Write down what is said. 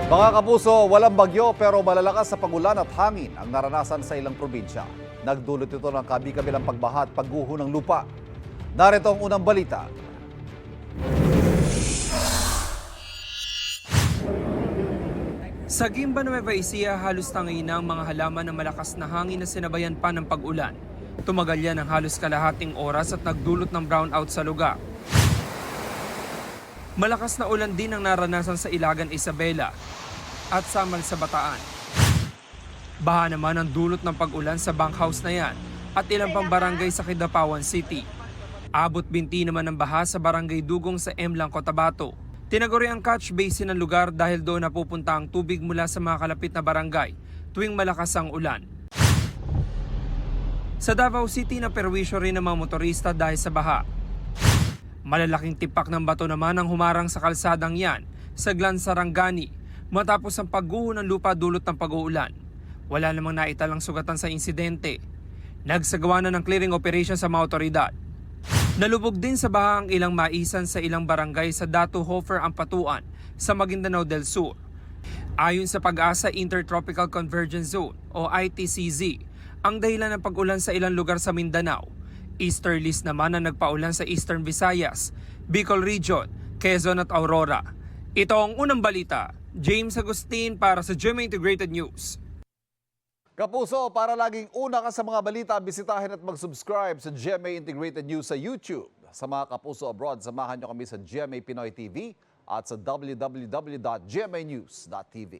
Mga kapuso, walang bagyo pero malalakas sa pagulan at hangin ang naranasan sa ilang probinsya. Nagdulot ito ng kabi-kabilang pagbaha at pagguho ng lupa. Narito ang unang balita. Sa Guimba, Nueva Ecija, halos tangin ang mga halaman ng malakas na hangin na sinabayan pa ng pag-ulan. Tumagal yan ng halos kalahating oras at nagdulot ng brownout sa lugar. Malakas na ulan din ang naranasan sa Ilagan, Isabela at Samal sa Bataan. Baha naman ang dulot ng pag-ulan sa bunkhouse na yan at ilang pang barangay sa Kidapawan City. Abot binti naman ng baha sa barangay Dugong sa Emlang, Cotabato. Tinaguri ang catch basin ng lugar dahil doon napupunta ang tubig mula sa mga kalapit na barangay tuwing malakas ang ulan. Sa Davao City, naperwisyo rin ng mga motorista dahil sa baha. Malalaking tipak ng bato naman ang humarang sa kalsadang yan sa Glan Sarangani matapos ang pagguho ng lupa dulot ng pag-uulan. Wala namang naitalang sugatan sa insidente. Nagsagawa na ng clearing operation sa mga otoridad. Nalubog din sa baha ang ilang maisan sa ilang barangay sa Datu Hofer, Ampatuan sa Maguindanao del Sur. Ayon sa Pag-asa Intertropical Convergence Zone o ITCZ, ang dahilan ng pag-ulan sa ilang lugar sa Mindanao. Easterlies naman ang nagpaulan sa Eastern Visayas, Bicol Region, Quezon at Aurora. Ito ang unang balita. James Agustin para sa GMA Integrated News. Kapuso, para laging una ka sa mga balita, bisitahin at mag-subscribe sa GMA Integrated News sa YouTube. Sa mga kapuso abroad, samahan nyo kami sa GMA Pinoy TV at sa www.gmanews.tv.